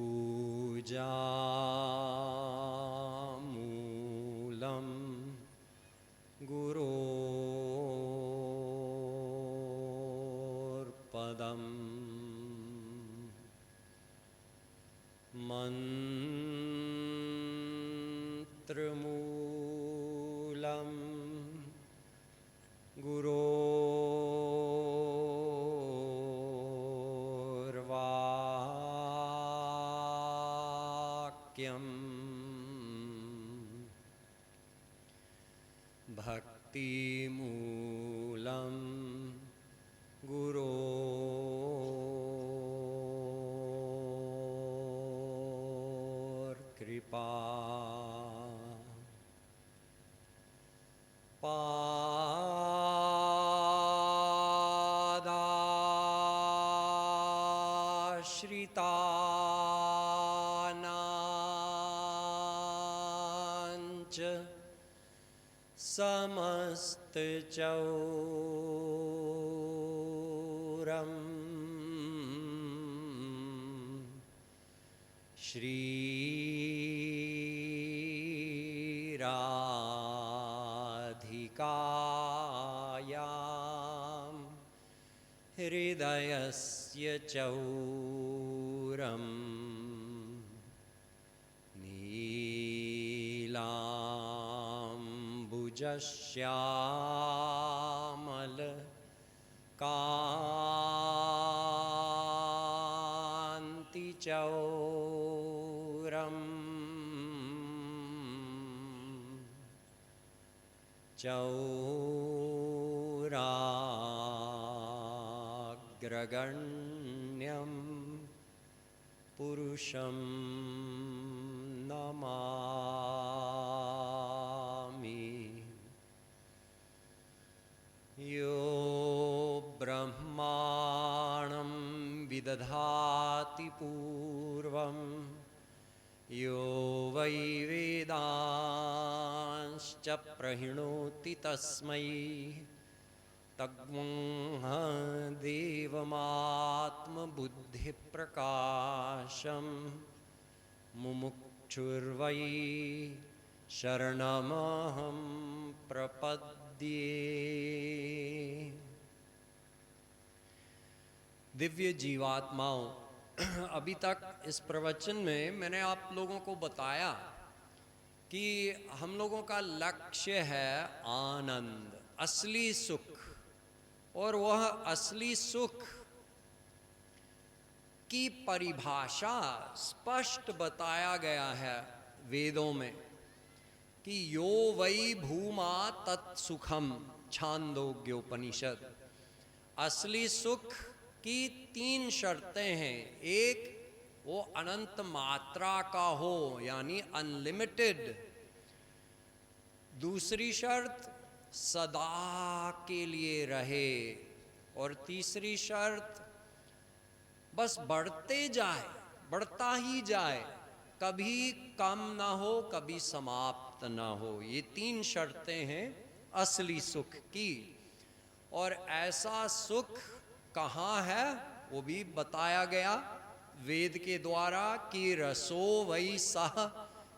पूजामूलं गुरोर्पदम् मन्त्रमूलं गुरोर्वाक्यम् भक्तिमूलं गुरोर्कृपा पादाश्रितानाञ्च समस्तचौरम् श्रीराधिकायां हृदयस्य चौरम् नीलाम्बुजश्यामलकान्तिचौरम् चौराग्रगण्यं पुरुषं नमामि। यो ब्रह्माणं विदधाति पूर्वं यो वै वेदांश्च प्रहिणोति तस्मै तद्वंह देवमात्मबुद्धिप्रकाशं मुमुक्षुर्वै शरणमहं प्रपद्ये। दिव्य जीवात्माओं, अभी तक इस प्रवचन में मैंने आप लोगों को बताया कि हम लोगों का लक्ष्य है आनंद, असली सुख, और वह असली सुख की परिभाषा स्पष्ट बताया गया है वेदों में कि यो वै भूमा तत्सुखम, छांदोग्योपनिषद। असली सुख की 3 शर्तें हैं। एक, वो अनंत मात्रा का हो, यानी अनलिमिटेड। दूसरी शर्त, सदा के लिए रहे। और तीसरी शर्त, बस बढ़ते जाए, बढ़ता ही जाए, कभी कम ना हो, कभी समाप्त ना हो। ये 3 शर्तें हैं असली सुख की। और ऐसा सुख कहाँ है वो भी बताया गया वेद के द्वारा कि रसो वै सह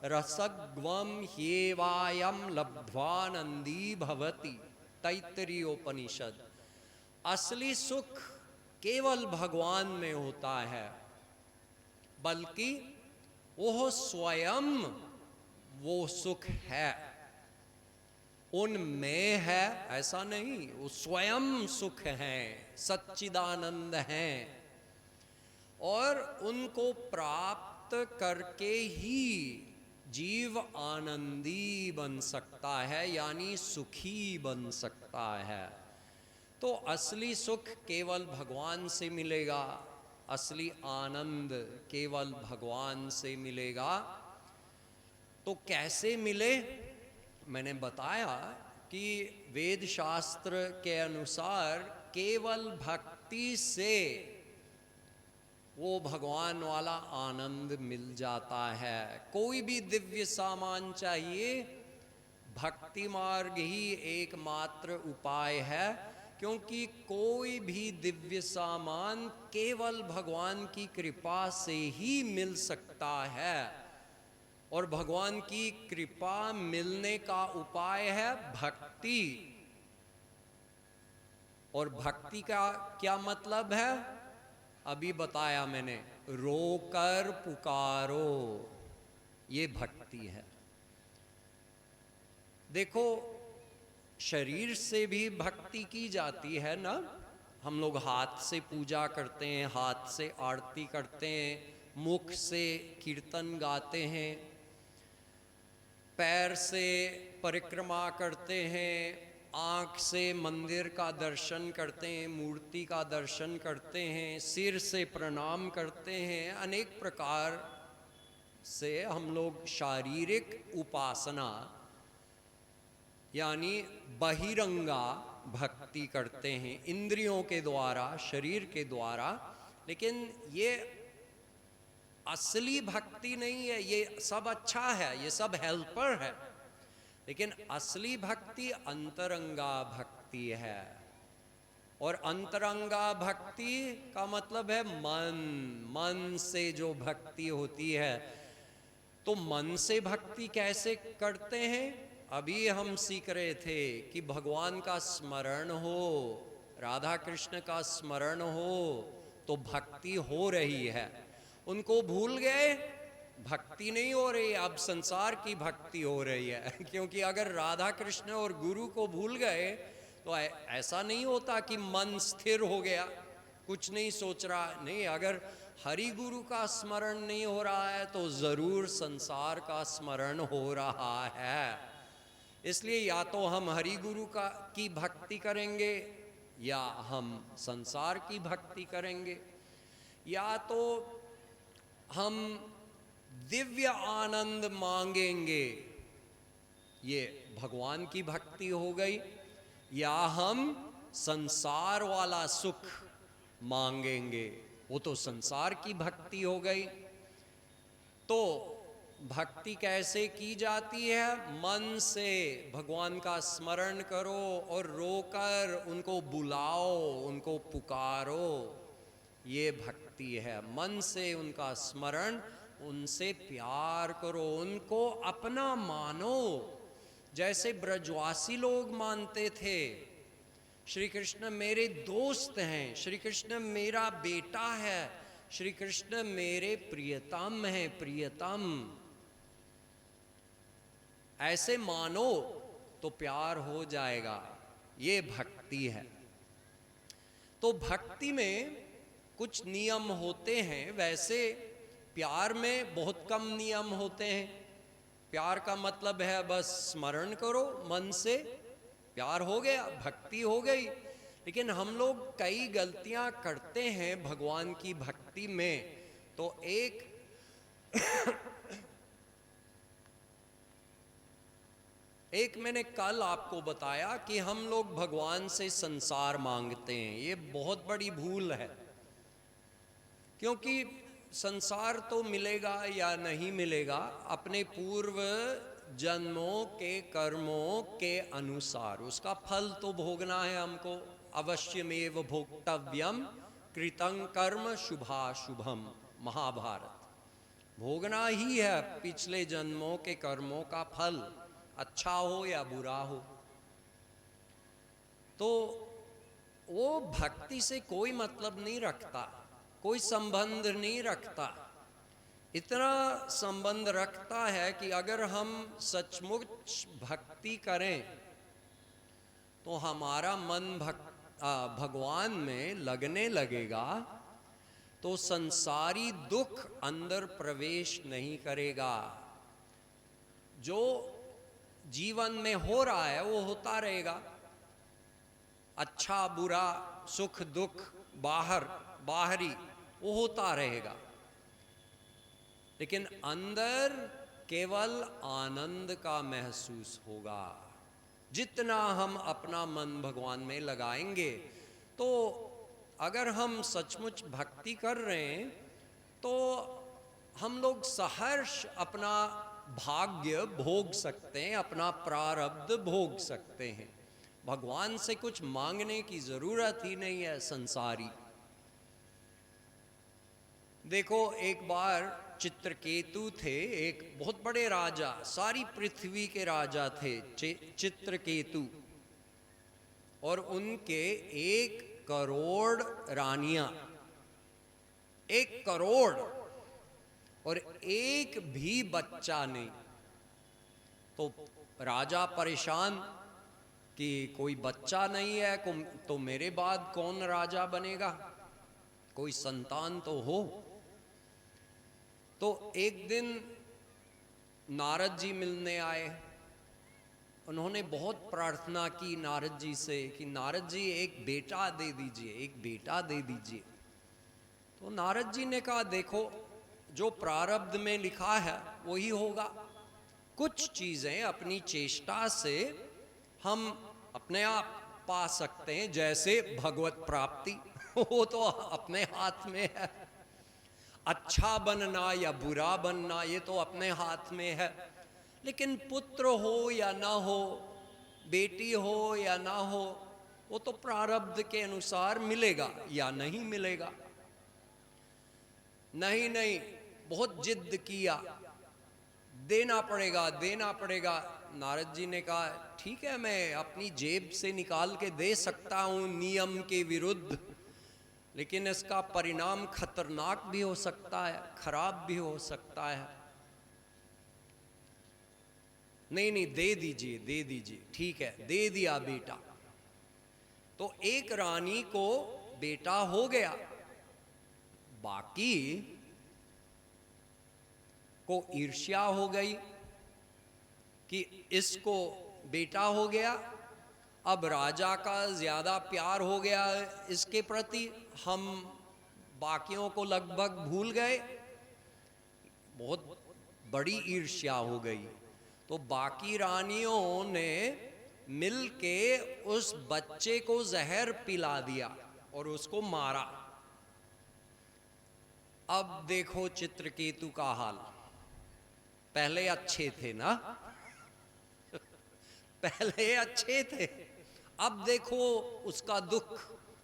रसग्वम ह्येवायम लब्ध्वानंदी भवति, तैत्तरीयोपनिषद। असली सुख केवल भगवान में होता है, बल्कि वह स्वयं वो सुख है, उनमें है ऐसा नहीं, वो स्वयं सुख है, सच्चिदानंद हैं। और उनको प्राप्त करके ही जीव आनंदी बन सकता है, यानी सुखी बन सकता है। तो असली सुख केवल भगवान से मिलेगा, असली आनंद केवल भगवान से मिलेगा। तो कैसे मिले? मैंने बताया कि वेद शास्त्र के अनुसार केवल भक्ति से वो भगवान वाला आनंद मिल जाता है। कोई भी दिव्य सामान चाहिए, भक्ति मार्ग ही एकमात्र उपाय है क्योंकि कोई भी दिव्य सामान केवल भगवान की कृपा से ही मिल सकता है, और भगवान की कृपा मिलने का उपाय है भक्ति। और भक्ति का क्या मतलब है? अभी बताया मैंने, रोकर पुकारो, ये भक्ति है। देखो, शरीर से भी भक्ति की जाती है ना। हम लोग हाथ से पूजा करते हैं, हाथ से आरती करते हैं, मुख से कीर्तन गाते हैं, पैर से परिक्रमा करते हैं, आँख से मंदिर का दर्शन करते हैं, मूर्ति का दर्शन करते हैं, सिर से प्रणाम करते हैं। अनेक प्रकार से हम लोग शारीरिक उपासना यानी बहिरंगा भक्ति करते हैं, इंद्रियों के द्वारा, शरीर के द्वारा। लेकिन ये असली भक्ति नहीं है। ये सब अच्छा है, ये सब हेल्पर है, लेकिन असली भक्ति अंतरंगा भक्ति है। और अंतरंगा भक्ति का मतलब है मन से जो भक्ति होती है। तो मन से भक्ति कैसे करते हैं? अभी हम सीख रहे थे कि भगवान का स्मरण हो, राधा कृष्ण का स्मरण हो तो भक्ति हो रही है। उनको भूल गए, भक्ति नहीं हो रही, अब संसार की भक्ति हो रही है। क्योंकि अगर राधा कृष्ण और गुरु को भूल गए तो ऐसा नहीं होता कि मन स्थिर हो गया, कुछ नहीं सोच रहा। नहीं, अगर हरि गुरु का स्मरण नहीं हो रहा है तो जरूर संसार का स्मरण हो रहा है। इसलिए या तो हम हरि गुरु की भक्ति करेंगे, या हम संसार की भक्ति करेंगे, या तो हम दिव्य आनंद मांगेंगे, ये भगवान की भक्ति हो गई, या हम संसार वाला सुख मांगेंगे, वो तो संसार की भक्ति हो गई। तो भक्ति कैसे की जाती है? मन से भगवान का स्मरण करो और रोकर उनको बुलाओ, उनको पुकारो, ये भक्ति है। मन से उनका स्मरण, उनसे प्यार करो, उनको अपना मानो, जैसे ब्रजवासी लोग मानते थे। श्री कृष्ण मेरे दोस्त हैं, श्री कृष्ण मेरा बेटा है, श्री कृष्ण मेरे प्रियतम हैं, प्रियतम। ऐसे मानो तो प्यार हो जाएगा, ये भक्ति है। तो भक्ति में कुछ नियम होते हैं, वैसे प्यार में बहुत कम नियम होते हैं। प्यार का मतलब है बस स्मरण करो मन से, प्यार हो गया, भक्ति हो गई। लेकिन हम लोग कई गलतियां करते हैं भगवान की भक्ति में। तो एक मैंने कल आपको बताया कि हम लोग भगवान से संसार मांगते हैं। ये बहुत बड़ी भूल है, क्योंकि संसार तो मिलेगा या नहीं मिलेगा अपने पूर्व जन्मों के कर्मों के अनुसार, उसका फल तो भोगना है हमको। अवश्यमेव भोक्तव्यम कृतं कर्म शुभाशुभम, महाभारत। भोगना ही है पिछले जन्मों के कर्मों का फल, अच्छा हो या बुरा हो। तो वो भक्ति से कोई मतलब नहीं रखता, कोई संबंध नहीं रखता। इतना संबंध रखता है कि अगर हम सचमुच भक्ति करें तो हमारा मन भगवान में लगने लगेगा, तो संसारी दुख अंदर प्रवेश नहीं करेगा। जो जीवन में हो रहा है वो होता रहेगा, अच्छा बुरा, सुख दुख, बाहरी वो होता रहेगा, लेकिन अंदर केवल आनंद का महसूस होगा। जितना हम अपना मन भगवान में लगाएंगे, तो अगर हम सचमुच भक्ति कर रहे हैं तो हम लोग सहर्ष अपना भाग्य भोग सकते हैं, अपना प्रारब्ध भोग सकते हैं। भगवान से कुछ मांगने की जरूरत ही नहीं है संसारी। देखो, एक बार चित्रकेतु थे, एक बहुत बड़े राजा, सारी पृथ्वी के राजा थे चित्रकेतु, और उनके 1 करोड़ रानियां, 1 करोड़, और एक भी बच्चा नहीं। तो राजा परेशान कि कोई बच्चा नहीं है, तो मेरे बाद कौन राजा बनेगा, कोई संतान तो हो। तो एक दिन नारद जी मिलने आए। उन्होंने बहुत प्रार्थना की नारद जी से कि नारद जी एक बेटा दे दीजिए, एक बेटा दे दीजिए। तो नारद जी ने कहा, देखो जो प्रारब्ध में लिखा है वही होगा। कुछ चीजें अपनी चेष्टा से हम अपने आप पा सकते हैं, जैसे भगवत प्राप्ति, वो तो अपने हाथ में है। अच्छा बनना या बुरा बनना ये तो अपने हाथ में है। लेकिन पुत्र हो या ना हो, बेटी हो या ना हो, वो तो प्रारब्ध के अनुसार मिलेगा या नहीं मिलेगा। नहीं नहीं, बहुत जिद किया, देना पड़ेगा देना पड़ेगा। नारद जी ने कहा, ठीक है, मैं अपनी जेब से निकाल के दे सकता हूं नियम के विरुद्ध, लेकिन इसका परिणाम खतरनाक भी हो सकता है, खराब भी हो सकता है। नहीं नहीं, दे दीजिए दे दीजिए। ठीक है, दे दिया बेटा। तो एक रानी को बेटा हो गया, बाकी को ईर्ष्या हो गई कि इसको बेटा हो गया, अब राजा का ज्यादा प्यार हो गया इसके प्रति, हम बाकियों को लगभग भूल गए। बहुत बड़ी ईर्ष्या हो गई। तो बाकी रानियों ने मिलके उस बच्चे को जहर पिला दिया और उसको मारा। अब देखो चित्रकेतु का हाल। पहले अच्छे थे ना पहले अच्छे थे, अब देखो उसका दुख।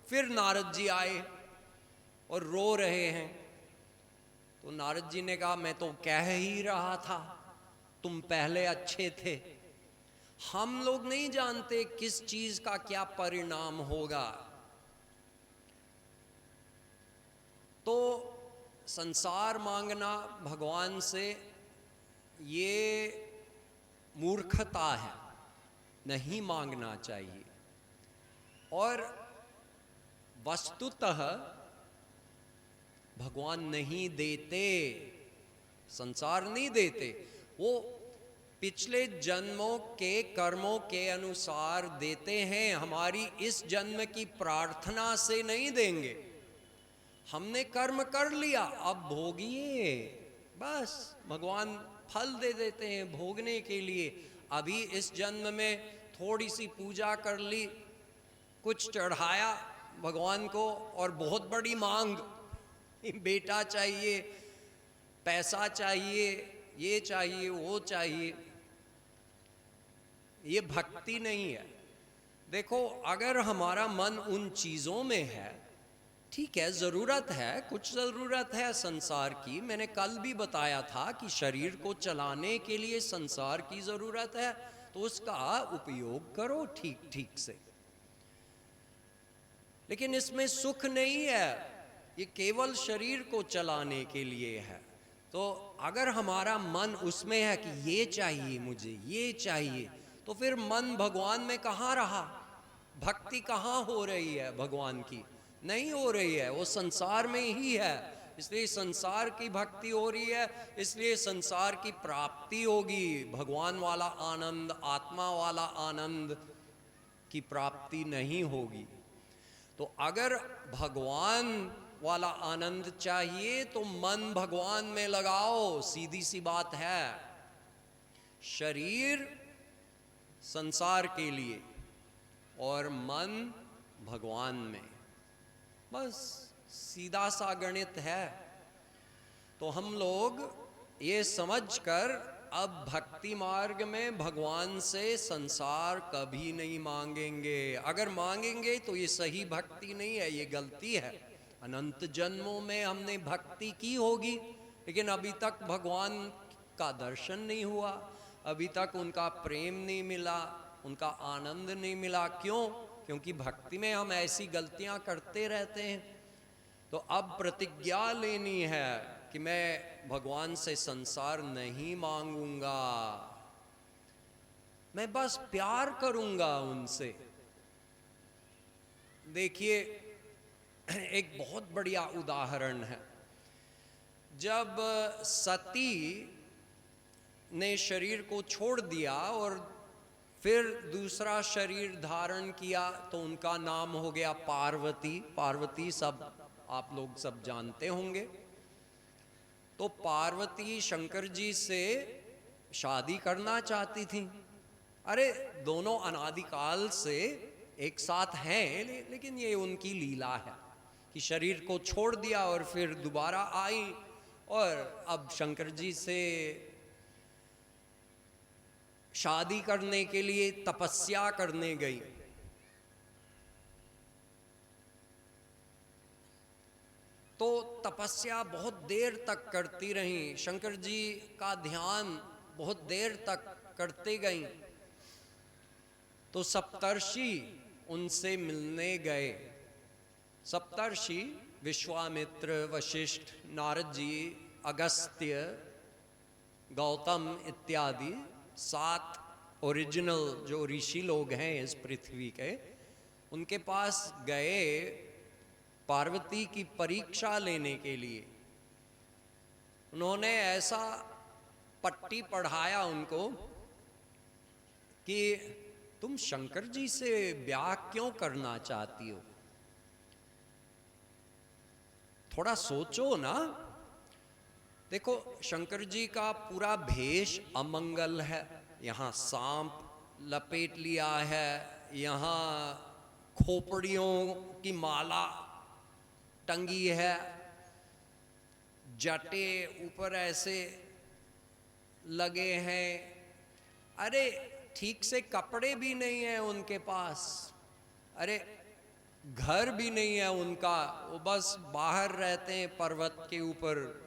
फिर नारद जी आए और रो रहे हैं। तो नारद जी ने कहा, मैं तो कह ही रहा था तुम पहले अच्छे थे। हम लोग नहीं जानते किस चीज का क्या परिणाम होगा। तो संसार मांगना भगवान से ये मूर्खता है, नहीं मांगना चाहिए। और वस्तुतः भगवान नहीं देते, संसार नहीं देते, वो पिछले जन्मों के कर्मों के अनुसार देते हैं। हमारी इस जन्म की प्रार्थना से नहीं देंगे। हमने कर्म कर लिया, अब भोगिए, बस भगवान फल दे देते हैं भोगने के लिए। अभी इस जन्म में थोड़ी सी पूजा कर ली, कुछ चढ़ाया भगवान को, और बहुत बड़ी मांग, बेटा चाहिए, पैसा चाहिए, ये चाहिए, वो चाहिए, ये भक्ति नहीं है। देखो, अगर हमारा मन उन चीजों में है, ठीक है, जरूरत है, कुछ जरूरत है संसार की। मैंने कल भी बताया था कि शरीर को चलाने के लिए संसार की जरूरत है, तो उसका उपयोग करो ठीक ठीक से। लेकिन इसमें सुख नहीं है, ये केवल शरीर को चलाने के लिए है। तो अगर हमारा मन उसमें है कि ये चाहिए मुझे, ये चाहिए, तो फिर मन भगवान में कहाँ रहा? भक्ति कहाँ हो रही है भगवान की? नहीं हो रही है, वो संसार में ही है। इसलिए संसार की भक्ति हो रही है, इसलिए संसार की प्राप्ति होगी। भगवान वाला आनंद, आत्मा वाला आनंद की प्राप्ति नहीं होगी। तो अगर भगवान वाला आनंद चाहिए तो मन भगवान में लगाओ, सीधी सी बात है। शरीर संसार के लिए और मन भगवान में, बस सीधा सा गणित है। तो हम लोग ये समझकर अब भक्ति मार्ग में भगवान से संसार कभी नहीं मांगेंगे। अगर मांगेंगे तो ये सही भक्ति नहीं है, ये गलती है। अनंत जन्मों में हमने भक्ति की होगी, लेकिन अभी तक भगवान का दर्शन नहीं हुआ, अभी तक उनका प्रेम नहीं मिला, उनका आनंद नहीं मिला। क्यों? क्योंकि भक्ति में हम ऐसी गलतियां करते रहते हैं। तो अब प्रतिज्ञा लेनी है कि मैं भगवान से संसार नहीं मांगूंगा, मैं बस प्यार करूंगा उनसे। देखिए, एक बहुत बढ़िया उदाहरण है। जब सती ने शरीर को छोड़ दिया और फिर दूसरा शरीर धारण किया तो उनका नाम हो गया पार्वती। पार्वती सब आप लोग सब जानते होंगे। तो पार्वती शंकर जी से शादी करना चाहती थी। अरे दोनों अनादिकाल से एक साथ हैं, लेकिन ये उनकी लीला है कि शरीर को छोड़ दिया और फिर दोबारा आई और अब शंकर जी से शादी करने के लिए तपस्या करने गई। तो तपस्या बहुत देर तक करती रही, शंकर जी का ध्यान बहुत देर तक करते गई। तो सप्तर्षि उनसे मिलने गए। सप्तर्षि विश्वामित्र, वशिष्ठ, नारद जी, अगस्त्य, गौतम इत्यादि 7 ओरिजिनल जो ऋषि लोग हैं इस पृथ्वी के, उनके पास गए पार्वती की परीक्षा लेने के लिए। उन्होंने ऐसा पट्टी पढ़ाया उनको कि तुम शंकर जी से ब्याह क्यों करना चाहती हो? थोड़ा सोचो ना। देखो, शंकर जी का पूरा भेष अमंगल है। यहाँ सांप लपेट लिया है, यहाँ खोपड़ियों की माला टंगी है, जटे ऊपर ऐसे लगे हैं। अरे ठीक से कपड़े भी नहीं है उनके पास, अरे घर भी नहीं है उनका, वो बस बाहर रहते हैं पर्वत के ऊपर